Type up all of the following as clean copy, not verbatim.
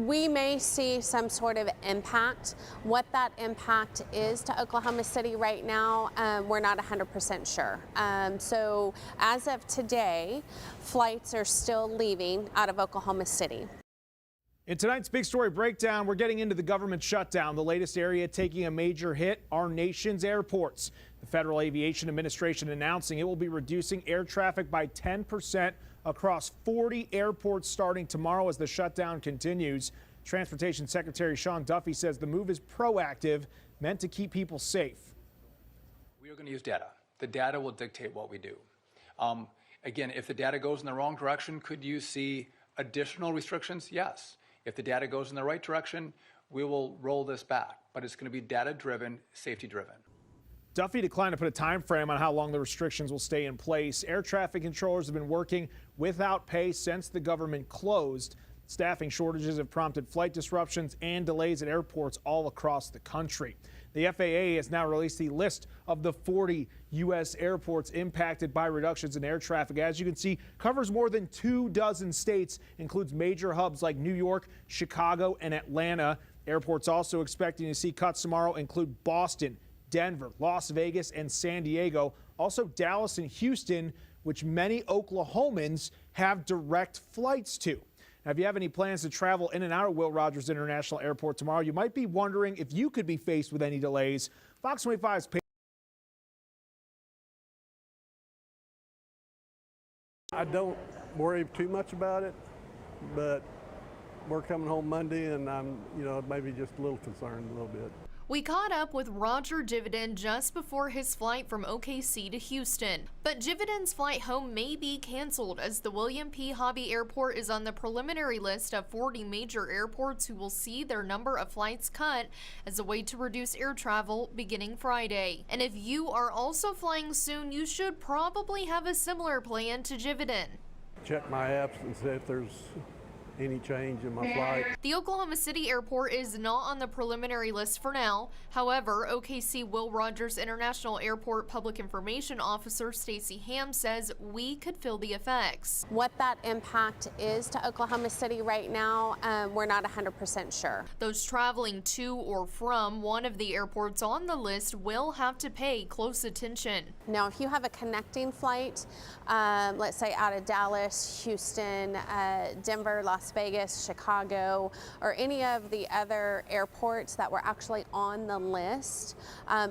we may see some sort of impact. What that impact is to Oklahoma City right now, we're not 100% sure. So as of today, flights are still leaving out of Oklahoma City. In tonight's Big Story Breakdown, we're getting into the government shutdown, the latest area taking a major hit, our nation's airports. The Federal Aviation Administration announcing it will be reducing air traffic by 10% across 40 airports starting tomorrow as the shutdown continues. Transportation Secretary Sean Duffy says the move is proactive, meant to keep people safe. We are going to use data. The data will dictate what we do. Again, if the data goes in the wrong direction, could you see additional restrictions? Yes. If the data goes in the right direction, we will roll this back, but it's going to be data-driven, safety-driven. Duffy declined to put a time frame on how long the restrictions will stay in place. Air traffic controllers have been working without pay since the government closed. Staffing shortages have prompted flight disruptions and delays at airports all across the country. The FAA has now released the list of the 40 U.S. airports impacted by reductions in air traffic. As you can see, covers more than 24 states, includes major hubs like New York, Chicago, and Atlanta. Airports also expecting to see cuts tomorrow include Boston, Denver, Las Vegas, and San Diego. Also Dallas and Houston, which many Oklahomans have direct flights to. Now, if you have any plans to travel in and out of Will Rogers International Airport tomorrow, you might be wondering if you could be faced with any delays. Fox 25's I don't worry too much about it, but we're coming home Monday and I'm, maybe just a little concerned a little bit. We caught up with Roger Jividen just before his flight from OKC to Houston. But Jividen's flight home may be canceled as the William P. Hobby Airport is on the preliminary list of 40 major airports who will see their number of flights cut as a way to reduce air travel beginning Friday. And if you are also flying soon, you should probably have a similar plan to Jividen. Check my apps and see if there's any change in my flight. The Oklahoma City airport is not on the preliminary list for now. However, OKC Will Rogers International Airport Public Information Officer Stacey Ham says we could feel the effects. What that impact is to Oklahoma City right now, we're not 100% sure. Those traveling to or from one of the airports on the list will have to pay close attention. Now, if you have a connecting flight, let's say out of Dallas, Houston, Denver, Las Vegas, Chicago, or any of the other airports that were actually on the list,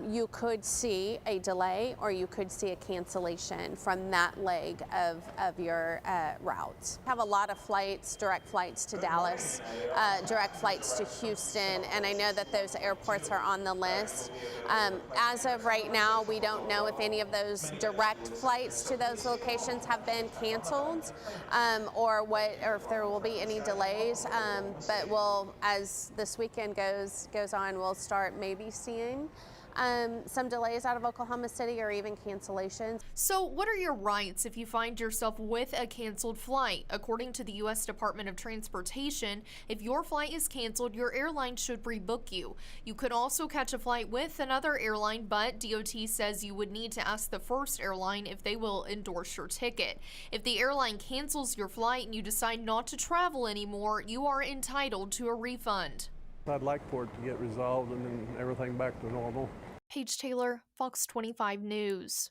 you could see a delay or you could see a cancellation from that leg of your route. Have a lot of flights, direct flights to Dallas, direct flights to Houston, and I know that those airports are on the list. As of right now, we don't know if any of those direct flights to those locations have been canceled, or if there will be any delays, but as this weekend goes on, we'll start maybe seeing some delays out of Oklahoma City or even cancellations. So what are your rights if you find yourself with a canceled flight? According to the U.S. Department of Transportation, if your flight is canceled, your airline should rebook you. You could also catch a flight with another airline, but DOT says you would need to ask the first airline if they will endorse your ticket. If the airline cancels your flight and you decide not to travel anymore, you are entitled to a refund. I'd like for it to get resolved and then everything back to normal. Paige Taylor, Fox 25 News.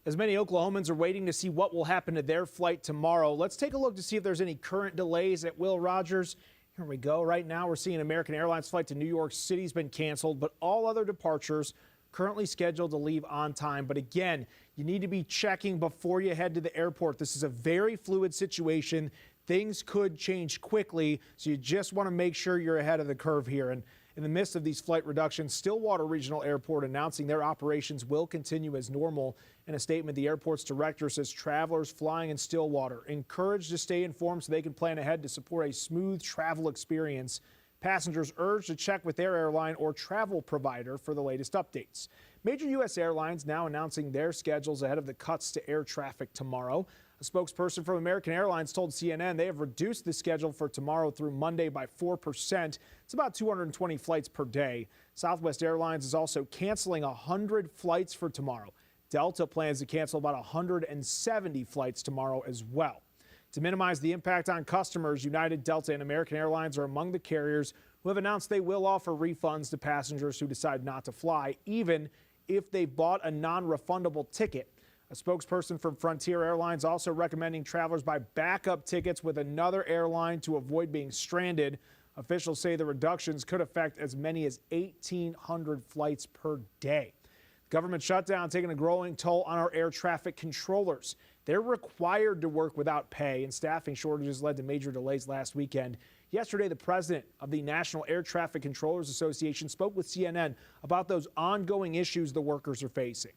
As many Oklahomans are waiting to see what will happen to their flight tomorrow, let's take a look to see if there's any current delays at Will Rogers. Here we go. Right now, we're seeing American Airlines flight to New York City has been canceled, but all other departures currently scheduled to leave on time. But again, you need to be checking before you head to the airport. This is a very fluid situation. Things could change quickly, so you just want to make sure you're ahead of the curve here. And in the midst of these flight reductions, Stillwater Regional Airport announcing their operations will continue as normal. In a statement, the airport's director says travelers flying in Stillwater encouraged to stay informed so they can plan ahead to support a smooth travel experience. Passengers urged to check with their airline or travel provider for the latest updates. Major U.S. airlines now announcing their schedules ahead of the cuts to air traffic tomorrow. A spokesperson from American Airlines told CNN they have reduced the schedule for tomorrow through Monday by 4%. It's about 220 flights per day. Southwest Airlines is also canceling 100 flights for tomorrow. Delta plans to cancel about 170 flights tomorrow as well. To minimize the impact on customers, United, Delta, and American Airlines are among the carriers who have announced they will offer refunds to passengers who decide not to fly, even if they bought a non-refundable ticket. A spokesperson from Frontier Airlines also recommending travelers buy backup tickets with another airline to avoid being stranded. Officials say the reductions could affect as many as 1,800 flights per day. Government shutdown taking a growing toll on our air traffic controllers. They're required to work without pay, and staffing shortages led to major delays last weekend. Yesterday, the president of the National Air Traffic Controllers Association spoke with CNN about those ongoing issues the workers are facing.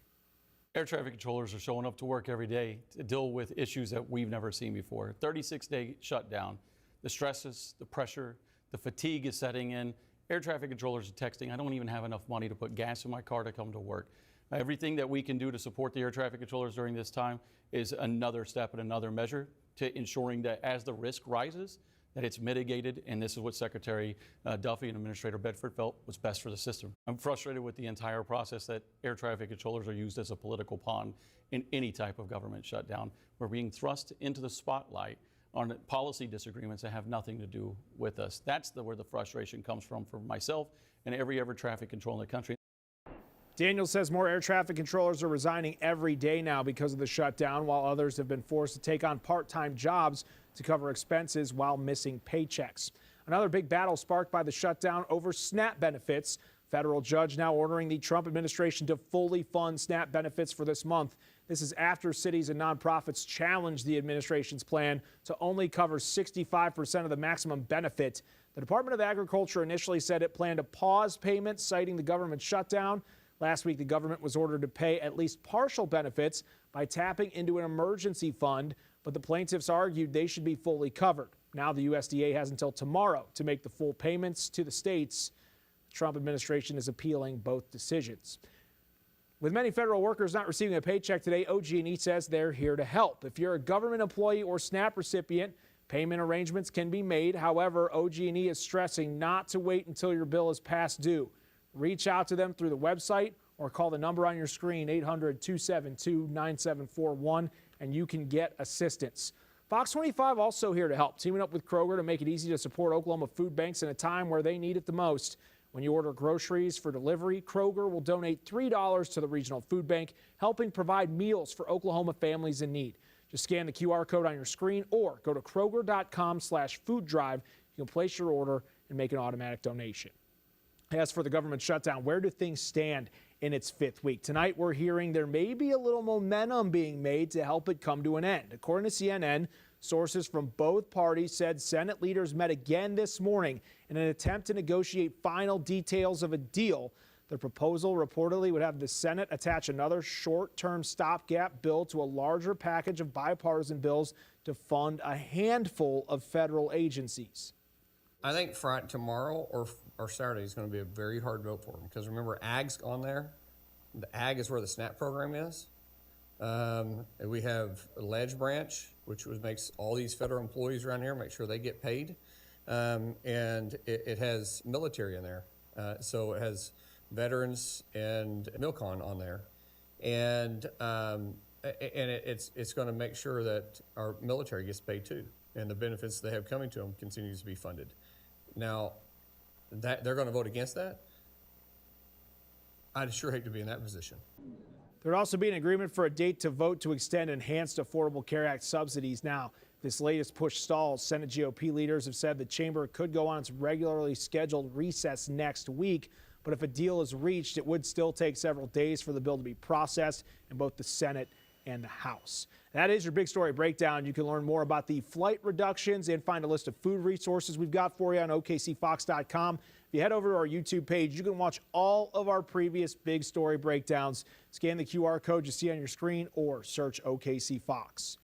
Air traffic controllers are showing up to work every day to deal with issues that we've never seen before. 36-day shutdown, the stresses, the pressure, the fatigue is setting in. Air traffic controllers are texting, I don't even have enough money to put gas in my car to come to work. Everything that we can do to support the air traffic controllers during this time is another step and another measure to ensuring that as the risk rises, that it's mitigated, and this is what Secretary Duffy and Administrator Bedford felt was best for the system. I'm frustrated with the entire process that air traffic controllers are used as a political pawn in any type of government shutdown. We're being thrust into the spotlight on policy disagreements that have nothing to do with us. That's where the frustration comes from for myself and every air traffic control in the country. Daniel says more air traffic controllers are resigning every day now because of the shutdown, while others have been forced to take on part-time jobs to cover expenses while missing paychecks. Another big battle sparked by the shutdown over SNAP benefits. Federal judge now ordering the Trump administration to fully fund SNAP benefits for this month. This is after cities and nonprofits challenged the administration's plan to only cover 65% of the maximum benefit. The Department of Agriculture initially said it planned to pause payments, citing the government shutdown. Last week, the government was ordered to pay at least partial benefits by tapping into an emergency fund, but the plaintiffs argued they should be fully covered. Now the USDA has until tomorrow to make the full payments to the states. The Trump administration is appealing both decisions. With many federal workers not receiving a paycheck today, OG&E says they're here to help. If you're a government employee or SNAP recipient, payment arrangements can be made. However, OG&E is stressing not to wait until your bill is past due. Reach out to them through the website or call the number on your screen, 800-272-9741, and you can get assistance. Fox 25 also here to help, teaming up with Kroger to make it easy to support Oklahoma food banks in a time where they need it the most. When you order groceries for delivery, Kroger will donate $3 to the regional food bank, helping provide meals for Oklahoma families in need. Just scan the QR code on your screen or go to Kroger.com/food drive. You can place your order and make an automatic donation. As for the government shutdown, where do things stand in its fifth week? Tonight, we're hearing there may be a little momentum being made to help it come to an end. According to CNN, sources from both parties said Senate leaders met again this morning in an attempt to negotiate final details of a deal. The proposal reportedly would have the Senate attach another short-term stopgap bill to a larger package of bipartisan bills to fund a handful of federal agencies. I think Friday, tomorrow or Saturday is going to be a very hard vote for them because remember, AG's on there. The AG is where the SNAP program is. We have a Ledge branch, which makes all these federal employees around here make sure they get paid, and it has military in there. So it has veterans and MilCon on there, and it's going to make sure that our military gets paid too, and the benefits they have coming to them continues to be funded. Now, that they're going to vote against that. I'd sure hate to be in that position. There'd also be an agreement for a date to vote to extend Enhanced Affordable Care Act subsidies. Now, this latest push stalls. Senate GOP leaders have said the chamber could go on its regularly scheduled recess next week. But if a deal is reached, it would still take several days for the bill to be processed in both the Senate and the House. That is your big story breakdown. You can learn more about the flight reductions and find a list of food resources we've got for you on OKCFox.com. If you head over to our YouTube page, you can watch all of our previous big story breakdowns. Scan the QR code you see on your screen or search OKC Fox.